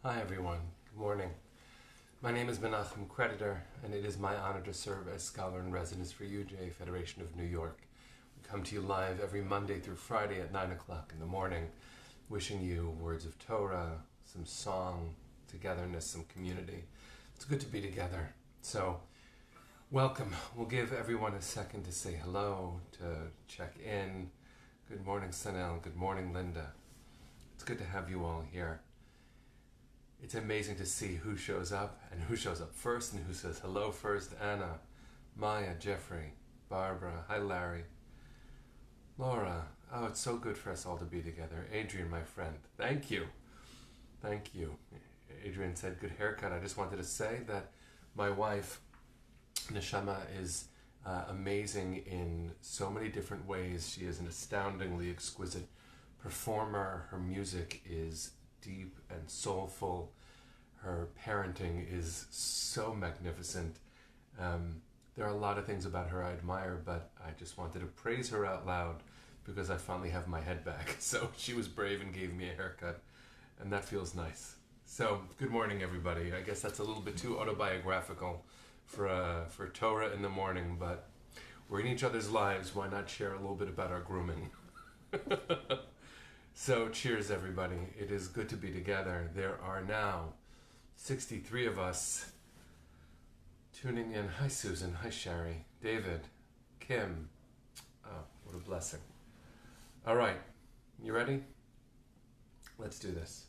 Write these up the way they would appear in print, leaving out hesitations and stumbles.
Hi everyone, good morning. My name is Menachem Creditor, and it is my honor to serve as Scholar in Residence for UJ Federation of New York. We come to you live every Monday through Friday at 9 o'clock in the morning, wishing you words of Torah, some song, togetherness, some community. It's good to be together. So, welcome. We'll give everyone a second to say hello, to check in. Good morning, Sanel. Good morning, Linda. It's good to have you all here. It's amazing to see who shows up and who shows up first and who says hello first. Anna, Maya, Jeffrey, Barbara, hi Larry, Laura. Oh, it's so good for us all to be together. Adrian, my friend, thank you. Thank you. Adrian said, good haircut. I just wanted to say that my wife, Neshama, is amazing in so many different ways. She is an astoundingly exquisite performer. Her music is deep and soulful. Her parenting is so magnificent. There are a lot of things about her I admire, but I just wanted to praise her out loud because I finally have my head back. So she was brave and gave me a haircut, and that feels nice. So good morning, everybody. I guess that's a little bit too autobiographical for Torah in the morning, but we're in each other's lives. Why not share a little bit about our grooming? So cheers, everybody. It is good to be together. There are now 63 of us tuning in. Hi, Susan. Hi, Sherry. David. Kim. Oh, what a blessing. All right. You ready? Let's do this.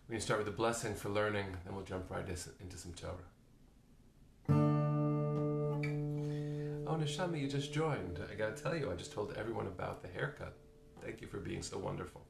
We're going to start with a blessing for learning, then we'll jump right into some Torah. Oh, Neshama, you just joined. I got to tell you, I just told everyone about the haircut. Thank you for being so wonderful.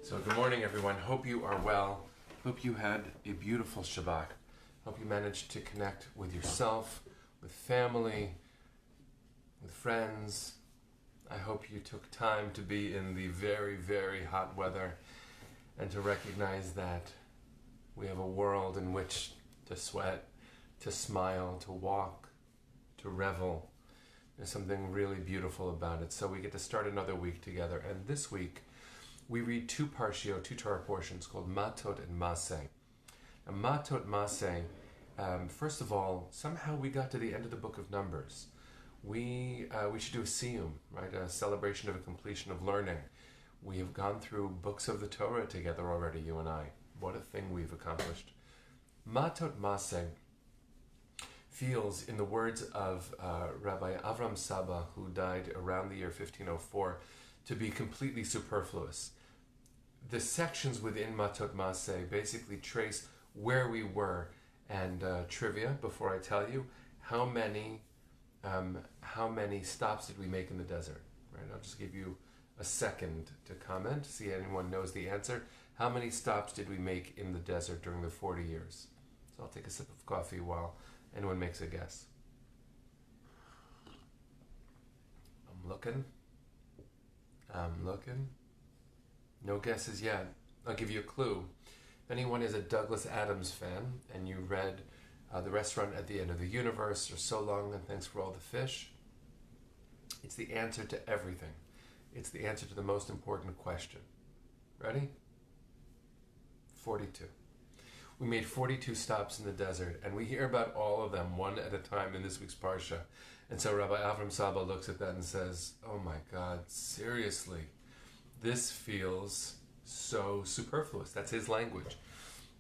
So good morning, everyone. Hope you are well. Hope you had a beautiful Shabbat. Hope you managed to connect with yourself, with family, with friends. I hope you took time to be in the very, very hot weather and to recognize that we have a world in which to sweat, to smile, to walk, to revel. There's something really beautiful about it. So we get to start another week together. And this week, we read two Torah portions called Mattot and Masei. Now, Mattot, Masei, first of all, somehow we got to the end of the book of Numbers. We should do a siyum, right? A celebration of a completion of learning. We have gone through books of the Torah together already, you and I. What a thing we've accomplished. Mattot Masei feels, in the words of Rabbi Avram Saba, who died around the year 1504, to be completely superfluous. The sections within Mattot Masei basically trace where we were. And trivia, before I tell you, how many stops did we make in the desert? Right, I'll just give you a second to comment, see if anyone knows the answer. How many stops did we make in the desert during the 40 years? So I'll take a sip of coffee while Anyone makes a guess? I'm looking. No guesses yet. I'll give you a clue. If anyone is a Douglas Adams fan and you read The Restaurant at the End of the Universe or So Long and Thanks for All the Fish, it's the answer to everything. It's the answer to the most important question. Ready? 42. We made 42 stops in the desert, and we hear about all of them one at a time in this week's Parsha. And so Rabbi Avram Saba looks at that and says, oh my God, seriously, this feels so superfluous. That's his language.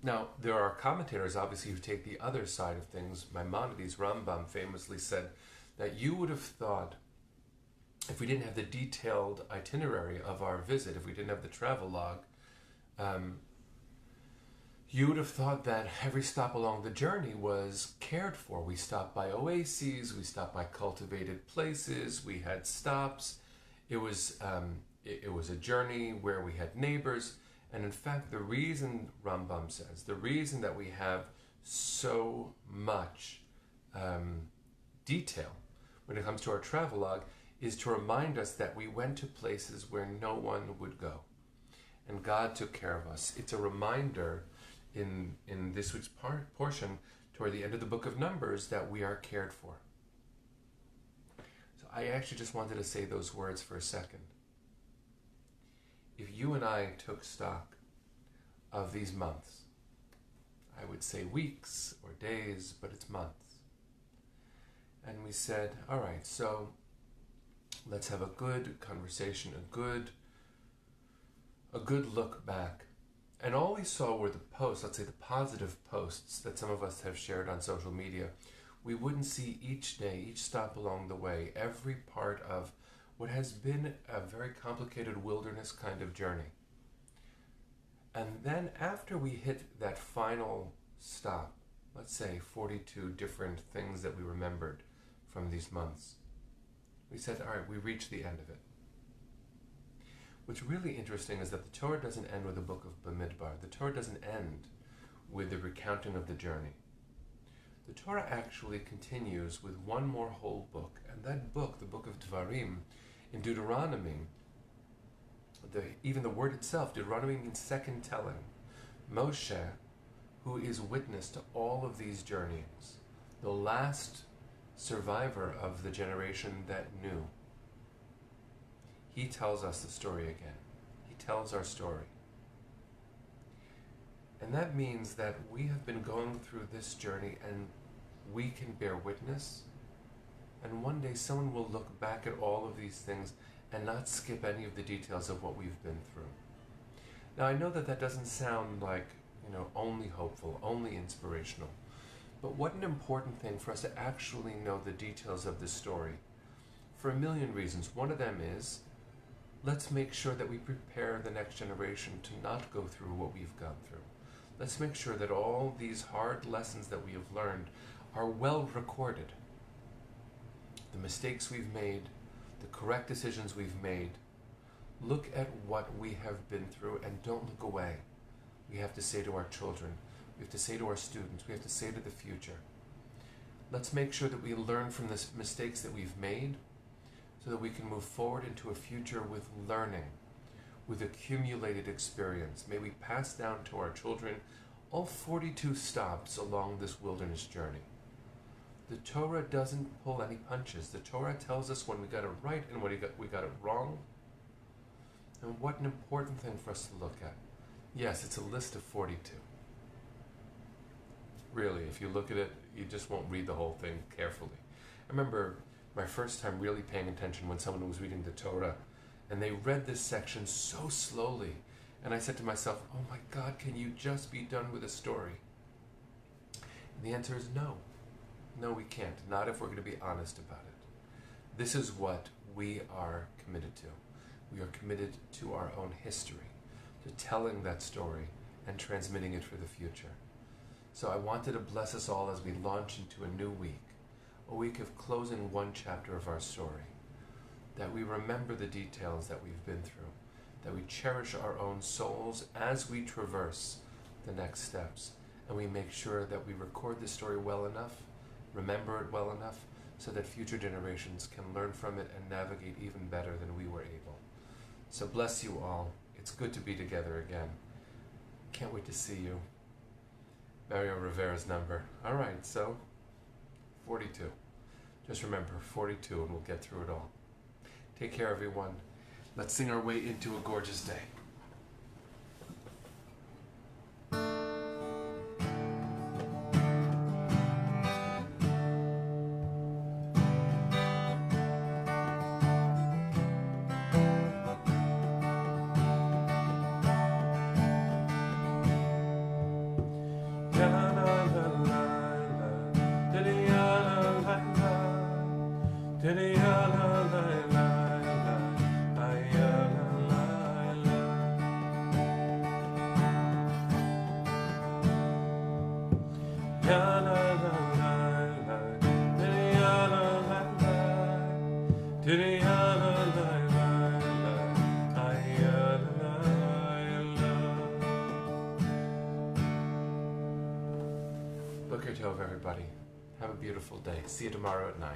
Now, there are commentators, obviously, who take the other side of things. Maimonides, Rambam, famously said that you would have thought, if we didn't have the detailed itinerary of our visit, if we didn't have the travel log, you would have thought that every stop along the journey was cared for. We stopped by oases, we stopped by cultivated places, we had stops. It was a journey where we had neighbors. And in fact, the reason, Rambam says, the reason that we have so much detail when it comes to our travelogue is to remind us that we went to places where no one would go. And God took care of us. It's a reminder in this week's portion, toward the end of the book of Numbers, that we are cared for. So I actually just wanted to say those words for a second. If you and I took stock of these months, I would say weeks or days, but it's months. And we said, all right, so let's have a good conversation, a good look back. And all we saw were the posts, let's say the positive posts that some of us have shared on social media. We wouldn't see each day, each stop along the way, every part of what has been a very complicated wilderness kind of journey. And then after we hit that final stop, let's say 42 different things that we remembered from these months, we said, all right, we reached the end of it. What's really interesting is that the Torah doesn't end with the book of Bamidbar. The Torah doesn't end with the recounting of the journey. The Torah actually continues with one more whole book, and that book, the book of Dvarim, in Deuteronomy, even the word itself, Deuteronomy means second telling. Moshe, who is witness to all of these journeyings, the last survivor of the generation that knew, he tells us the story again. He tells our story. And that means that we have been going through this journey and we can bear witness. And one day someone will look back at all of these things and not skip any of the details of what we've been through. Now I know that that doesn't sound like, only hopeful, only inspirational. But what an important thing for us to actually know the details of this story. For a million reasons. One of them is, let's make sure that we prepare the next generation to not go through what we've gone through. Let's make sure that all these hard lessons that we have learned are well recorded. The mistakes we've made, the correct decisions we've made. Look at what we have been through and don't look away. We have to say to our children, we have to say to our students, we have to say to the future. Let's make sure that we learn from the mistakes that we've made so that we can move forward into a future with learning, with accumulated experience. May we pass down to our children all 42 stops along this wilderness journey. The Torah doesn't pull any punches. The Torah tells us when we got it right and when we got it wrong. And what an important thing for us to look at. Yes, it's a list of 42. Really, if you look at it, you just won't read the whole thing carefully. I remember my first time really paying attention when someone was reading the Torah and they read this section so slowly. And I said to myself, oh my God, can you just be done with the story? And the answer is no. No, we can't. Not if we're going to be honest about it. This is what we are committed to. We are committed to our own history, to telling that story and transmitting it for the future. So I wanted to bless us all as we launch into a new week, a week of closing one chapter of our story, that we remember the details that we've been through, that we cherish our own souls as we traverse the next steps, and we make sure that we record the story well enough, remember it well enough so that future generations can learn from it and navigate even better than we were able. So bless you all. It's good to be together again. Can't wait to see you. Mario Rivera's number. All right, so 42. Just remember, 42 and we'll get through it all. Take care, everyone. Let's sing our way into a gorgeous day. Boker Tov, everybody. Have a beautiful day. See you tomorrow at 9.